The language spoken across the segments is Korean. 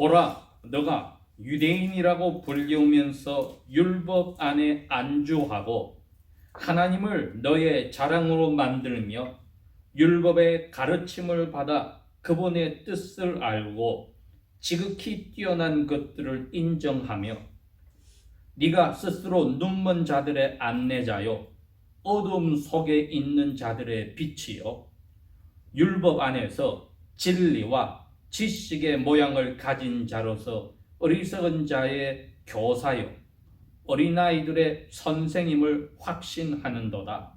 보라, 너가 유대인이라고 불리우면서 율법 안에 안주하고 하나님을 너의 자랑으로 만들며 율법의 가르침을 받아 그분의 뜻을 알고 지극히 뛰어난 것들을 인정하며 네가 스스로 눈먼 자들의 안내자요 어둠 속에 있는 자들의 빛이요 율법 안에서 진리와 지식의 모양을 가진 자로서 어리석은 자의 교사요 어린아이들의 선생님을 확신하는도다.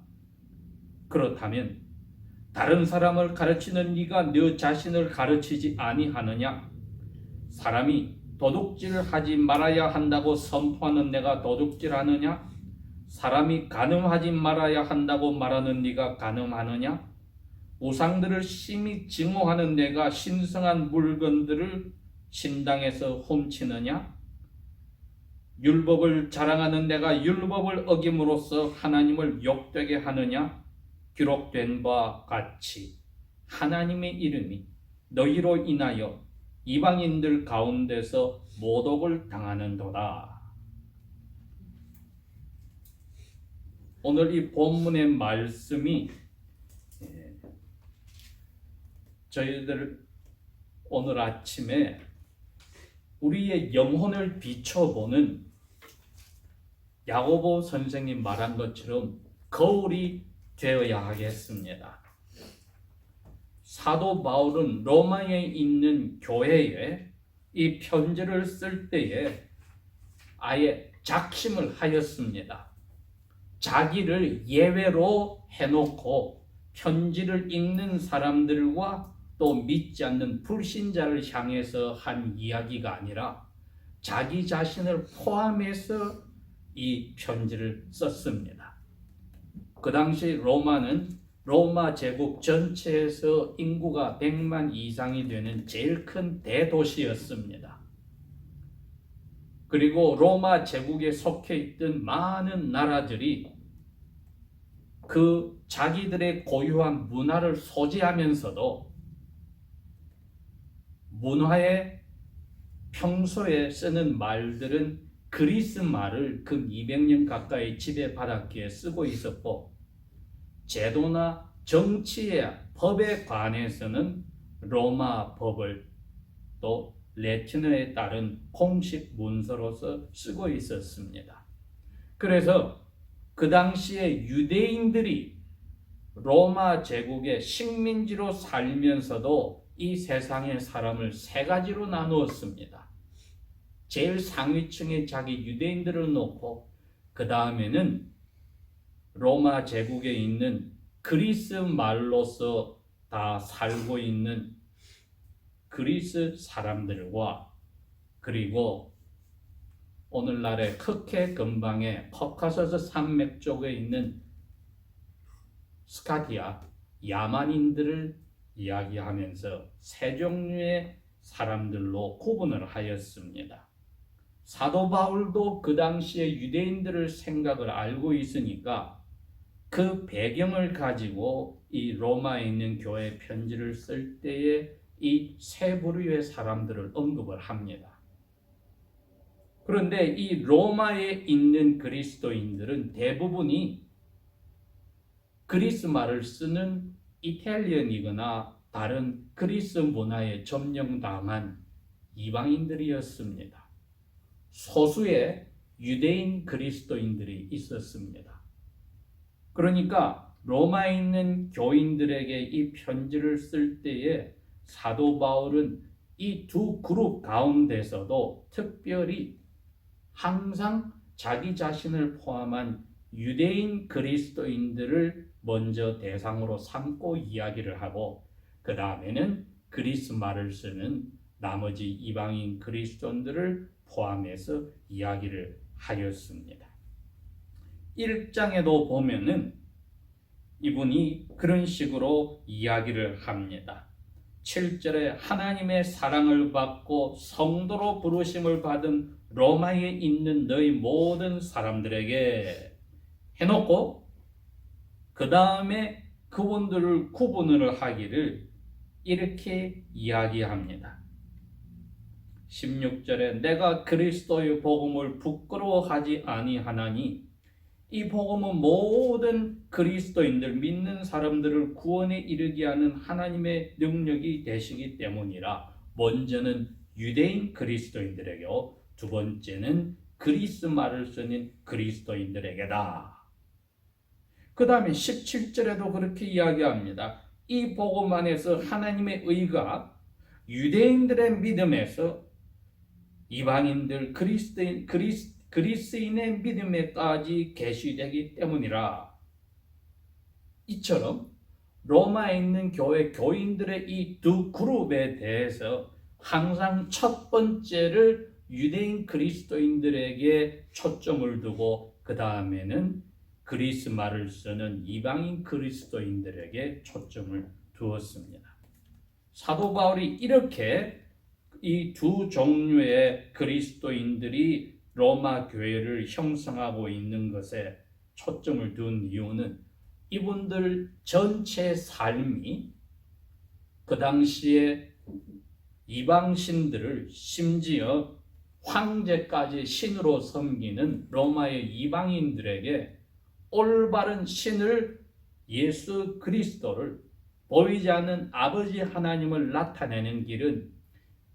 그렇다면 다른 사람을 가르치는 네가 너 자신을 가르치지 아니하느냐? 사람이 도둑질을 하지 말아야 한다고 선포하는 내가 도둑질하느냐? 사람이 간음하지 말아야 한다고 말하는 네가 간음하느냐? 우상들을 심히 증오하는 내가 신성한 물건들을 신당에서 훔치느냐? 율법을 자랑하는 내가 율법을 어김으로써 하나님을 욕되게 하느냐? 기록된 바와 같이 하나님의 이름이 너희로 인하여 이방인들 가운데서 모독을 당하는도다. 오늘 이 본문의 말씀이 저희들 오늘 아침에 우리의 영혼을 비춰보는 야고보 선생님 말한 것처럼 거울이 되어야 하겠습니다. 사도 바울은 로마에 있는 교회에 이 편지를 쓸 때에 아예 작심을 하였습니다. 자기를 예외로 해놓고 편지를 읽는 사람들과 또 믿지 않는 불신자를 향해서 한 이야기가 아니라 자기 자신을 포함해서 이 편지를 썼습니다. 그 당시 로마 제국 전체에서 인구가 100만 이상이 되는 제일 큰 대도시였습니다. 그리고 로마 제국에 속해 있던 많은 나라들이 그 자기들의 고유한 문화를 소지하면서도 문화에 평소에 쓰는 말들은 그리스 말을 근 200년 가까이 지배받았기에 쓰고 있었고 제도나 정치의 법에 관해서는 로마 법을 또 라틴어에 따른 공식 문서로서 쓰고 있었습니다. 그래서 그 당시에 유대인들이 로마 제국의 식민지로 살면서도 이 세상의 사람을 세 가지로 나누었습니다. 제일 상위층에 자기 유대인들을 놓고 그 다음에는 로마 제국에 있는 그리스 말로서 다 살고 있는 그리스 사람들과 그리고 오늘날의 크케 근방의 코카서스 산맥 쪽에 있는 스카디아 야만인들을 이야기하면서 세 종류의 사람들로 구분을 하였습니다. 사도 바울도 그 당시에 유대인들을 생각을 알고 있으니까 그 배경을 가지고 이 로마에 있는 교회 편지를 쓸 때에 이 세 부류의 사람들을 언급을 합니다. 그런데 이 로마에 있는 그리스도인들은 대부분이 그리스 말을 쓰는 이탈리안이거나 다른 그리스 문화에 점령당한 이방인들이었습니다. 소수의 유대인 그리스도인들이 있었습니다. 그러니까 로마에 있는 교인들에게 이 편지를 쓸 때에 사도 바울은 이 두 그룹 가운데서도 특별히 항상 자기 자신을 포함한 유대인 그리스도인들을 먼저 대상으로 삼고 이야기를 하고 그 다음에는 그리스 말을 쓰는 나머지 이방인 그리스도인들을 포함해서 이야기를 하였습니다. 1장에도 보면은 이분이 그런 식으로 이야기를 합니다. 7절에 하나님의 사랑을 받고 성도로 부르심을 받은 로마에 있는 너희 모든 사람들에게 해놓고 그 다음에 그분들을 구분을 하기를 이렇게 이야기합니다. 16절에 내가 그리스도의 복음을 부끄러워하지 아니하나니 이 복음은 모든 그리스도인들 믿는 사람들을 구원에 이르게 하는 하나님의 능력이 되시기 때문이라. 먼저는 유대인 그리스도인들에게요, 두 번째는 그리스 말을 쓰는 그리스도인들에게다. 그 다음에 17절에도 그렇게 이야기합니다. 이 복음 안에서 하나님의 의가 유대인들의 믿음에서 이방인들 그리스인의 믿음에까지 계시되기 때문이라. 이처럼 로마에 있는 교회 교인들의 이 두 그룹에 대해서 항상 첫 번째를 유대인 그리스도인들에게 초점을 두고 그 다음에는 그리스 말을 쓰는 이방인 그리스도인들에게 초점을 두었습니다. 사도 바울이 이렇게 이 두 종류의 그리스도인들이 로마 교회를 형성하고 있는 것에 초점을 둔 이유는 이분들 전체 삶이 그 당시에 이방신들을 심지어 황제까지 신으로 섬기는 로마의 이방인들에게 올바른 신을 예수 그리스도를 보이지 않는 아버지 하나님을 나타내는 길은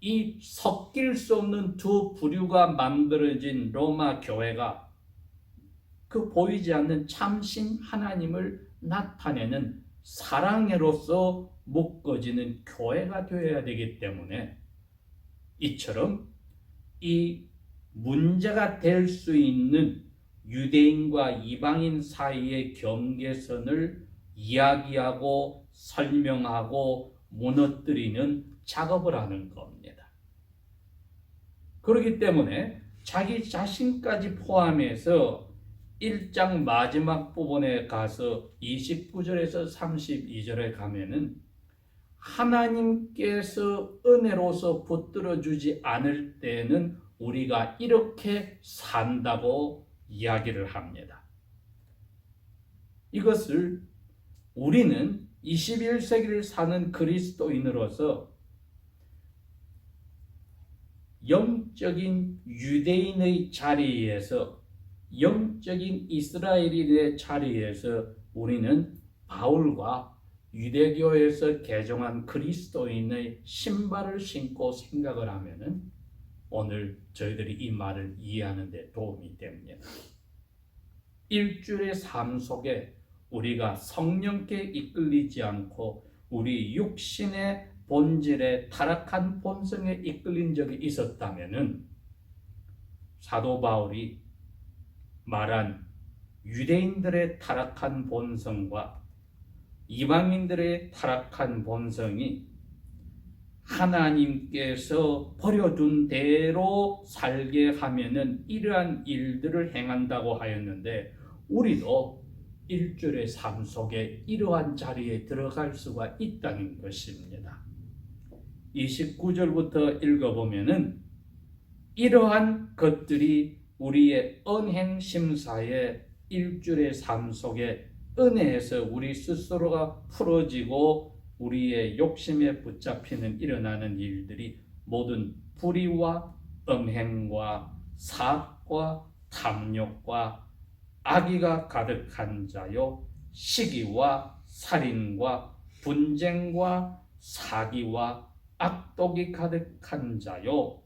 이 섞일 수 없는 두 부류가 만들어진 로마 교회가 그 보이지 않는 참신 하나님을 나타내는 사랑해로서 묶어지는 교회가 되어야 되기 때문에 이처럼 이 문제가 될 수 있는 유대인과 이방인 사이의 경계선을 이야기하고 설명하고 무너뜨리는 작업을 하는 겁니다. 그렇기 때문에 자기 자신까지 포함해서 1장 마지막 부분에 가서 29절에서 32절에 가면은 하나님께서 은혜로서 붙들어 주지 않을 때는 우리가 이렇게 산다고 이야기를 합니다. 이것을 우리는 21세기를 사는 그리스도인으로서 영적인 유대인의 자리에서 영적인 이스라엘인의 자리에서 우리는 바울과 유대교에서 개종한 그리스도인의 신발을 신고 생각을 하면은 오늘 저희들이 이 말을 이해하는 데 도움이 됩니다. 일주일의 삶 속에 우리가 성령께 이끌리지 않고 우리 육신의 본질의 타락한 본성에 이끌린 적이 있었다면은 사도 바울이 말한 유대인들의 타락한 본성과 이방인들의 타락한 본성이 하나님께서 버려둔 대로 살게 하면은 이러한 일들을 행한다고 하였는데 우리도 일주일의 삶 속에 이러한 자리에 들어갈 수가 있다는 것입니다. 29절부터 읽어보면은 이러한 것들이 우리의 언행 심사의 일주일의 삶 속에 은혜에서 우리 스스로가 풀어지고 우리의 욕심에 붙잡히는 일어나는 일들이 모든 불의와 음행과 사악과 탐욕과 악의가 가득한 자요, 시기와 살인과 분쟁과 사기와 악독이 가득한 자요,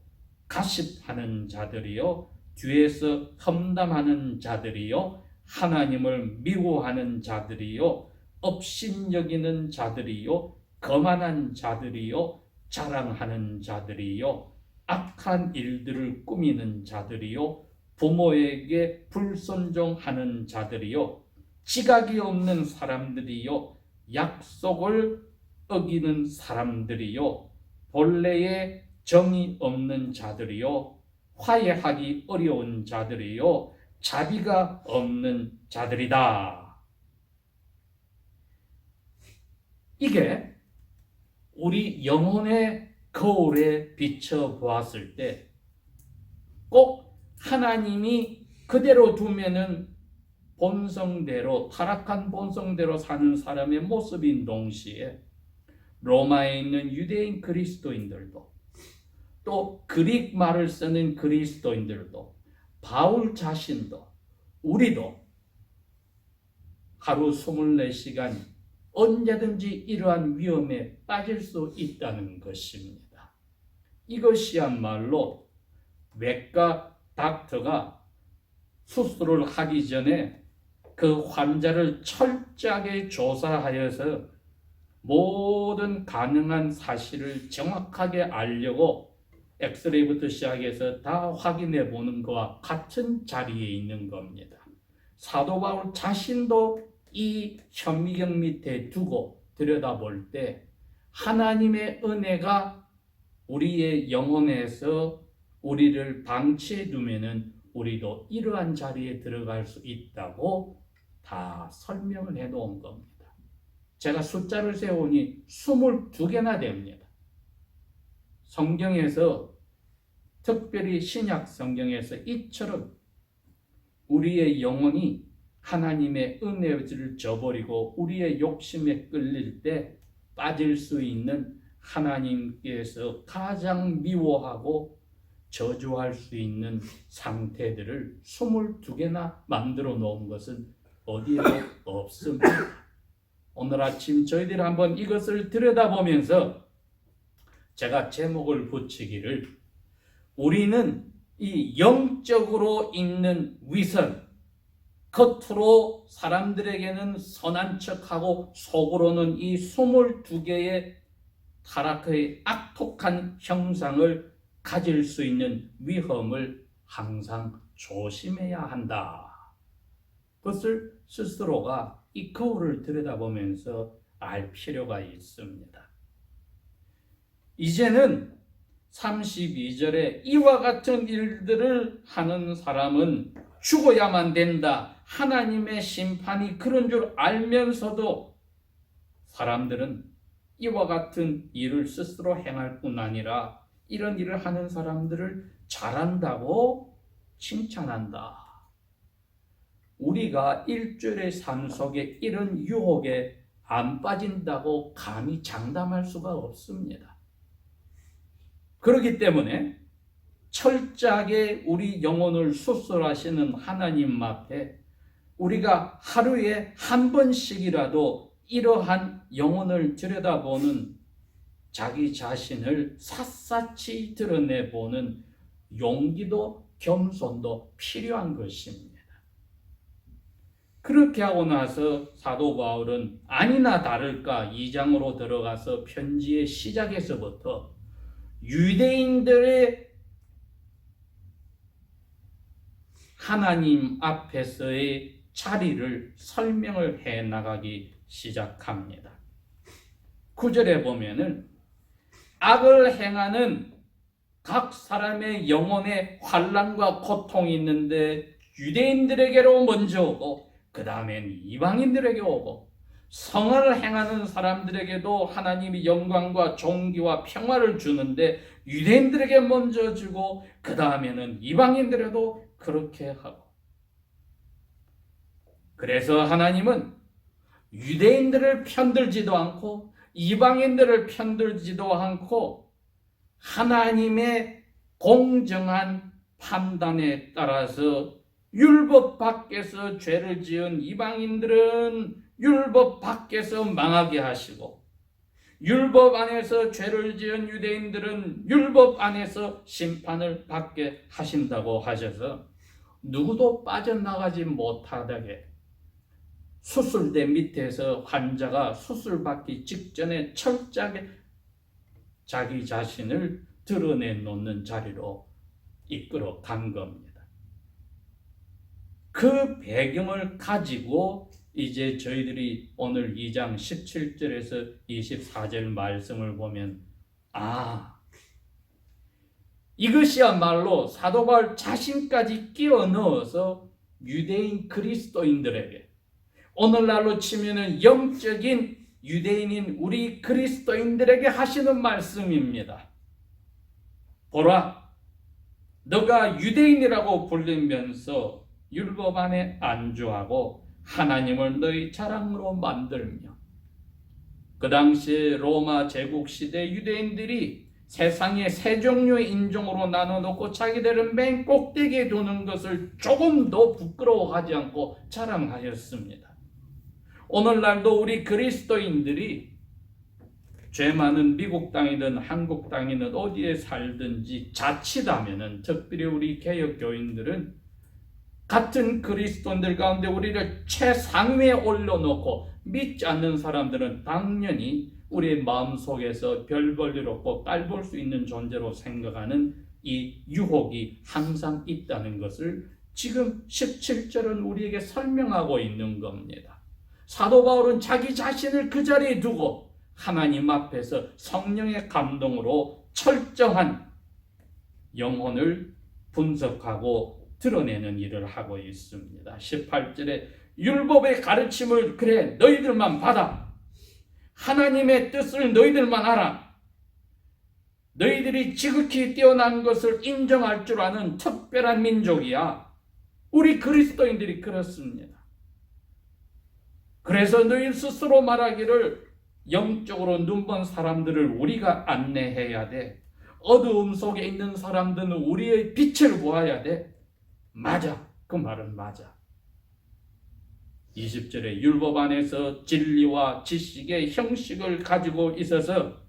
가십하는 자들이요, 뒤에서 험담하는 자들이요, 하나님을 미워하는 자들이요, 업신여기는 자들이요, 거만한 자들이요, 자랑하는 자들이요, 악한 일들을 꾸미는 자들이요, 부모에게 불순종하는 자들이요, 지각이 없는 사람들이요, 약속을 어기는 사람들이요, 본래에 정이 없는 자들이요, 화해하기 어려운 자들이요, 자비가 없는 자들이다. 이게 우리 영혼의 거울에 비춰 보았을 때 꼭 하나님이 그대로 두면은 본성대로 타락한 본성대로 사는 사람의 모습인 동시에 로마에 있는 유대인 그리스도인들도 또 그릭 말을 쓰는 그리스도인들도 바울 자신도 우리도 하루 24시간 언제든지 이러한 위험에 빠질 수 있다는 것입니다. 이것이야말로 외과 닥터가 수술을 하기 전에 그 환자를 철저하게 조사하여서 모든 가능한 사실을 정확하게 알려고 엑스레이부터 시작해서 다 확인해 보는 것과 같은 자리에 있는 겁니다. 사도 바울 자신도 이 현미경 밑에 두고 들여다볼 때 하나님의 은혜가 우리의 영혼에서 우리를 방치해 두면은 우리도 이러한 자리에 들어갈 수 있다고 다 설명을 해 놓은 겁니다. 제가 숫자를 세우니 22개나 됩니다. 성경에서 특별히 신약 성경에서 이처럼 우리의 영혼이 하나님의 은혜를 저버리고 우리의 욕심에 끌릴 때 빠질 수 있는 하나님께서 가장 미워하고 저주할 수 있는 상태들을 22개나 만들어 놓은 것은 어디에도 없습니다. 오늘 아침 저희들이 한번 이것을 들여다보면서 제가 제목을 붙이기를 우리는 이 영적으로 있는 위선, 겉으로 사람들에게는 선한 척하고 속으로는 이 22개의 타락의 악독한 형상을 가질 수 있는 위험을 항상 조심해야 한다. 그것을 스스로가 이 거울을 들여다보면서 알 필요가 있습니다. 이제는 32절에 이와 같은 일들을 하는 사람은 죽어야만 된다. 하나님의 심판이 그런 줄 알면서도 사람들은 이와 같은 일을 스스로 행할 뿐 아니라 이런 일을 하는 사람들을 잘한다고 칭찬한다. 우리가 일주일의 삶 속에 이런 유혹에 안 빠진다고 감히 장담할 수가 없습니다. 그렇기 때문에 철저하게 우리 영혼을 수술하시는 하나님 앞에 우리가 하루에 한 번씩이라도 이러한 영혼을 들여다보는 자기 자신을 샅샅이 드러내보는 용기도 겸손도 필요한 것입니다. 그렇게 하고 나서 사도 바울은 아니나 다를까 2장으로 들어가서 편지의 시작에서부터 유대인들의 하나님 앞에서의 자리를 설명을 해 나가기 시작합니다. 9절에 보면은 악을 행하는 각 사람의 영혼에 환난과 고통이 있는데 유대인들에게로 먼저 오고 그 다음엔 이방인들에게 오고 성을 행하는 사람들에게도 하나님이 영광과 존귀와 평화를 주는데 유대인들에게 먼저 주고 그 다음에는 이방인들에도 그렇게 하고 그래서 하나님은 유대인들을 편들지도 않고 이방인들을 편들지도 않고 하나님의 공정한 판단에 따라서 율법 밖에서 죄를 지은 이방인들은 율법 밖에서 망하게 하시고 율법 안에서 죄를 지은 유대인들은 율법 안에서 심판을 받게 하신다고 하셔서 누구도 빠져나가지 못하게 수술대 밑에서 환자가 수술받기 직전에 철저하게 자기 자신을 드러내놓는 자리로 이끌어 간 겁니다. 그 배경을 가지고 이제 저희들이 오늘 2장 17절에서 24절 말씀을 보면 이것이야말로 사도 바울 자신까지 끼워 넣어서 유대인 그리스도인들에게 오늘날로 치면은 영적인 유대인인 우리 그리스도인들에게 하시는 말씀입니다. 보라, 너가 유대인이라고 불리면서 율법 안에 안주하고 하나님을 너희 자랑으로 만들며 그 당시에 로마 제국 시대 유대인들이 세상에 세 종류의 인종으로 나눠놓고 자기들은 맨 꼭대기에 두는 것을 조금도 부끄러워하지 않고 자랑하였습니다. 오늘날도 우리 그리스도인들이 죄 많은 미국 땅이든 한국 땅이든 어디에 살든지 자칫하면은, 특별히 우리 개혁교인들은 같은 그리스도인들 가운데 우리를 최상위에 올려놓고 믿지 않는 사람들은 당연히 우리의 마음속에서 별 볼 일 없고 깔 볼 수 있는 존재로 생각하는 이 유혹이 항상 있다는 것을 지금 17절은 우리에게 설명하고 있는 겁니다. 사도 바울은 자기 자신을 그 자리에 두고 하나님 앞에서 성령의 감동으로 철저한 영혼을 분석하고 드러내는 일을 하고 있습니다. 18절에 율법의 가르침을 그래 너희들만 받아, 하나님의 뜻을 너희들만 알아, 너희들이 지극히 뛰어난 것을 인정할 줄 아는 특별한 민족이야. 우리 그리스도인들이 그렇습니다. 그래서 너희 스스로 말하기를 영적으로 눈먼 사람들을 우리가 안내해야 돼. 어두움 속에 있는 사람들은 우리의 빛을 보아야 돼. 맞아. 그 말은 맞아. 20절에 율법 안에서 진리와 지식의 형식을 가지고 있어서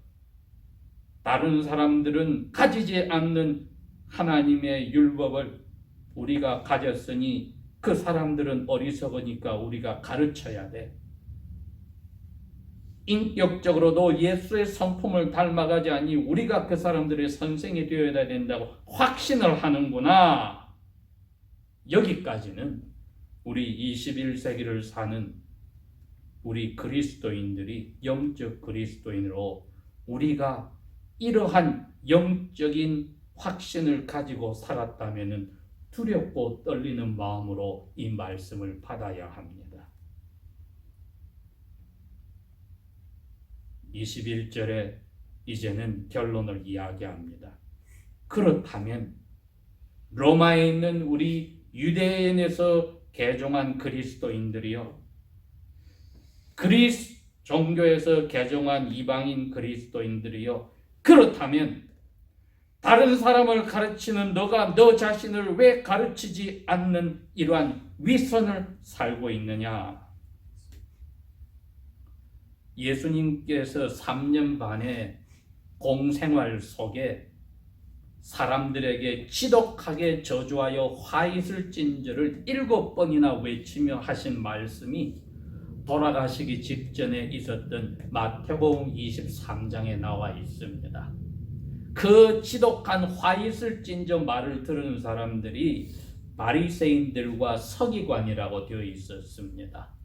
다른 사람들은 가지지 않는 하나님의 율법을 우리가 가졌으니 그 사람들은 어리석으니까 우리가 가르쳐야 돼. 인격적으로도 예수의 성품을 닮아가지 않니 우리가 그 사람들의 선생이 되어야 된다고 확신을 하는구나. 여기까지는 우리 21세기를 사는 우리 그리스도인들이 영적 그리스도인으로 우리가 이러한 영적인 확신을 가지고 살았다면 두렵고 떨리는 마음으로 이 말씀을 받아야 합니다. 21절에 이제는 결론을 이야기합니다. 그렇다면 로마에 있는 우리 유대인에서 개종한 그리스도인들이요, 그리스 종교에서 개종한 이방인 그리스도인들이요, 그렇다면 다른 사람을 가르치는 너가 너 자신을 왜 가르치지 않는 이러한 위선을 살고 있느냐? 예수님께서 3년 반의 공생활 속에 사람들에게 지독하게 저주하여 화이슬 찐저를 7번이나 외치며 하신 말씀이 돌아가시기 직전에 있었던 마태복음 23장에 나와 있습니다. 그 지독한 화이슬 찐저 말을 들은 사람들이 바리새인들과 서기관이라고 되어 있었습니다.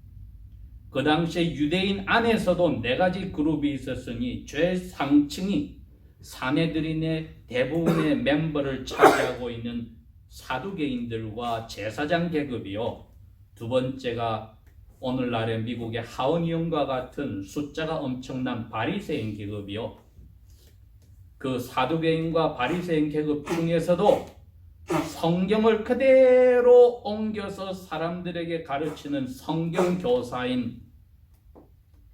그 당시에 유대인 안에서도 4가지 그룹이 있었으니 최상층이 사내들인의 대부분의 멤버를 차지하고 있는 사두개인들과 제사장 계급이요, 두 번째가 오늘날의 미국의 하원의원과 같은 숫자가 엄청난 바리새인 계급이요, 그 사두개인과 바리새인 계급 중에서도 성경을 그대로 옮겨서 사람들에게 가르치는 성경교사인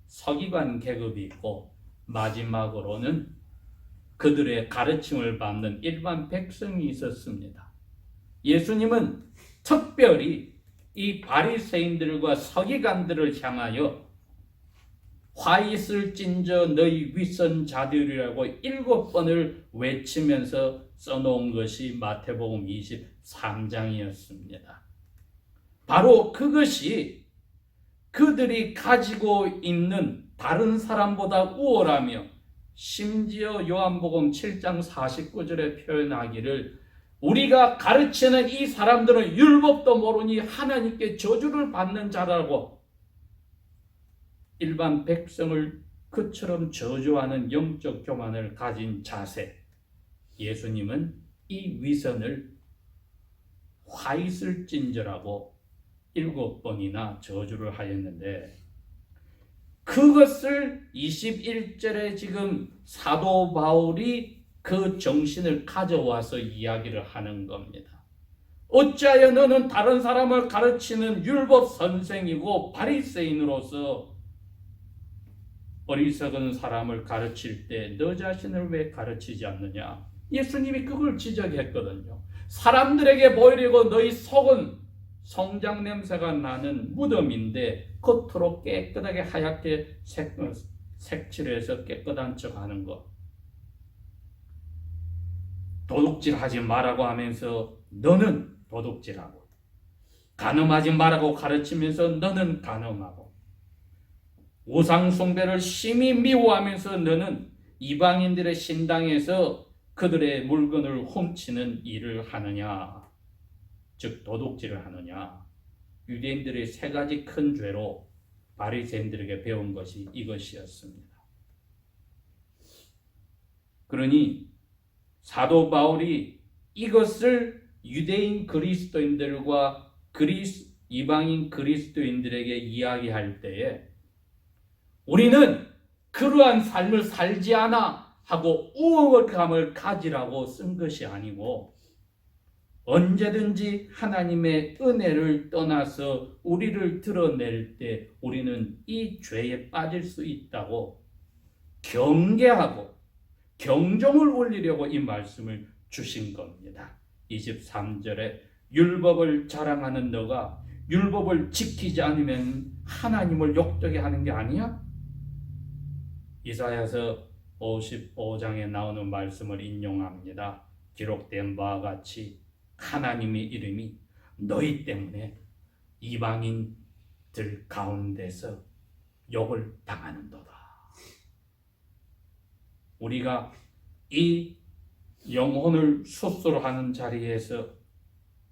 서기관 계급이 있고, 마지막으로는 그들의 가르침을 받는 일반 백성이 있었습니다. 예수님은 특별히 이 바리새인들과 서기관들을 향하여 화이슬 찐저 너희 위선자들이라고 7번을 외치면서 써놓은 것이 마태복음 23장이었습니다. 바로 그것이 그들이 가지고 있는 다른 사람보다 우월하며, 심지어 요한복음 7장 49절에 표현하기를 우리가 가르치는 이 사람들은 율법도 모르니 하나님께 저주를 받는 자라고 일반 백성을 그처럼 저주하는 영적 교만을 가진 자세, 예수님은 이 위선을 화이슬 찐저라고 7번이나 저주를 하였는데, 그것을 21절에 지금 사도 바울이 그 정신을 가져와서 이야기를 하는 겁니다. 어찌하여 너는 다른 사람을 가르치는 율법 선생이고 바리새인으로서 어리석은 사람을 가르칠 때 너 자신을 왜 가르치지 않느냐? 예수님이 그걸 지적했거든요. 사람들에게 보이려고 너희 속은 성장 냄새가 나는 무덤인데 겉으로 깨끗하게 하얗게 색칠해서 깨끗한 척하는 것. 도둑질하지 말라고 하면서 너는 도둑질하고, 간음하지 말라고 가르치면서 너는 간음하고, 우상 숭배를 심히 미워하면서 너는 이방인들의 신당에서 그들의 물건을 훔치는 일을 하느냐? 즉 도둑질을 하느냐? 유대인들의 세 가지 큰 죄로 바리새인들에게 배운 것이 이것이었습니다. 그러니 사도 바울이 이것을 유대인 그리스도인들과 이방인 그리스도인들에게 이야기할 때에 우리는 그러한 삶을 살지 않아 하고 우월감을 가지라고 쓴 것이 아니고, 언제든지 하나님의 은혜를 떠나서 우리를 드러낼 때 우리는 이 죄에 빠질 수 있다고 경계하고 경종을 울리려고 이 말씀을 주신 겁니다. 23절에 율법을 자랑하는 너가 율법을 지키지 않으면 하나님을 욕되게 하는 게 아니야? 이사야서 55장에 나오는 말씀을 인용합니다. 기록된 바와 같이 하나님의 이름이 너희 때문에 이방인들 가운데서 욕을 당하는도다. 우리가 이 영혼을 수술하는 자리에서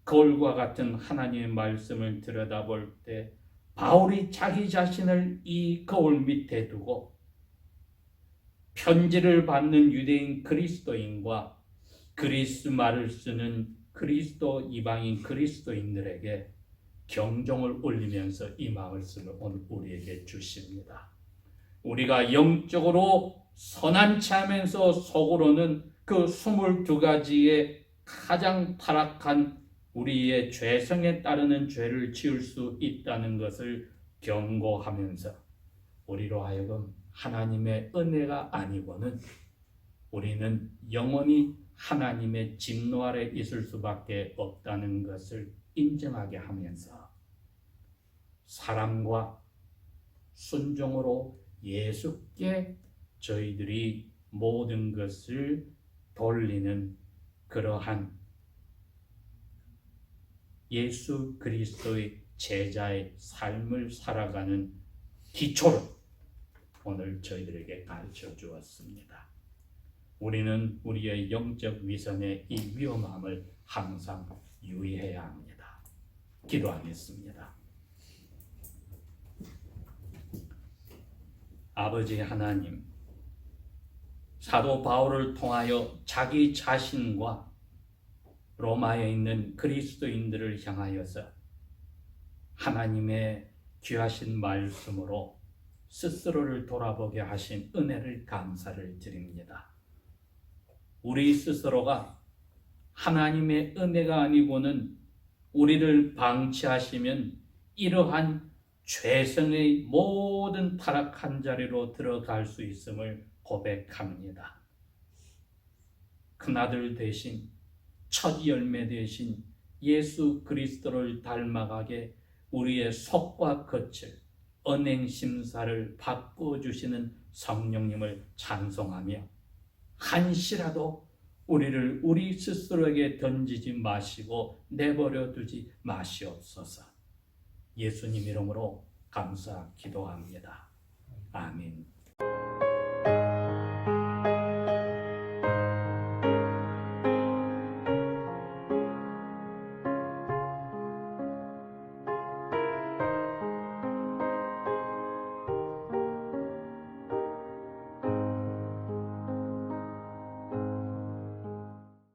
거울과 같은 하나님의 말씀을 들여다볼 때 바울이 자기 자신을 이 거울 밑에 두고 편지를 받는 유대인 그리스도인과 그리스 말을 쓰는 그리스도 이방인 그리스도인들에게 경종을 울리면서 이 말씀을 오늘 우리에게 주십니다. 우리가 영적으로 선한 체하면서 속으로는 그 22가지의 가장 타락한 우리의 죄성에 따르는 죄를 지을 수 있다는 것을 경고하면서 우리로 하여금 하나님의 은혜가 아니고는 우리는 영원히 하나님의 진노 아래 있을 수밖에 없다는 것을 인정하게 하면서 사랑과 순종으로 예수께 저희들이 모든 것을 돌리는 그러한 예수 그리스도의 제자의 삶을 살아가는 기초를 오늘 저희들에게 가르쳐 주었습니다. 우리는 우리의 영적 위선의 이 위험함을 항상 유의해야 합니다. 기도하겠습니다. 아버지 하나님, 사도 바울을 통하여 자기 자신과 로마에 있는 그리스도인들을 향하여서 하나님의 귀하신 말씀으로 스스로를 돌아보게 하신 은혜를 감사를 드립니다. 우리 스스로가 하나님의 은혜가 아니고는 우리를 방치하시면 이러한 죄성의 모든 타락한 자리로 들어갈 수 있음을 고백합니다. 큰아들 대신 첫 열매 대신 예수 그리스도를 닮아가게 우리의 속과 겉을 언행 심사를 바꿔주시는 성령님을 찬송하며 한시라도 우리를 우리 스스로에게 던지지 마시고 내버려 두지 마시옵소서. 예수님 이름으로 감사 기도합니다. 아멘.